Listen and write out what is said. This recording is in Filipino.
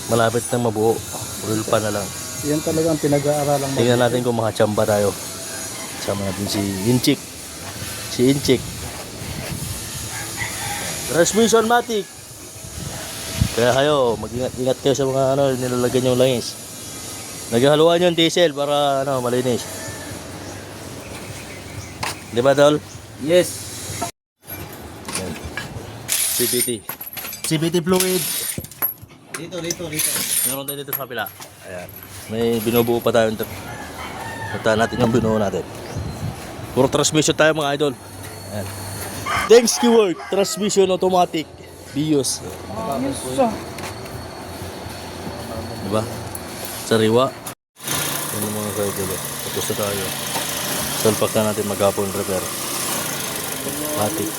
Malapit na mabuo. Rule pa na lang. Yan talagang pinag-aaralang Tingnan natin kung makachamba tayo. Sama natin si Inchik. Si Inchik. Transmission matic. Kaya kayo, mag-ingat kayo sa mga nilalagyan yung langis. Naghahaluan yung diesel para malinis. Di ba, Tol? Yes. Yan. CVT fluid. Dito. Meron tayo dito sa kapila. Ayan. May binubuo pa tayo. Punta natin yung binuo natin. Puro transmission tayo mga idol. Ayan. Thanks keyword. Transmission automatic. BIOS. Diba? Sariwa. Yan yung mga idol. Tapos na tayo. Salpak na natin maghapon repair. Matic.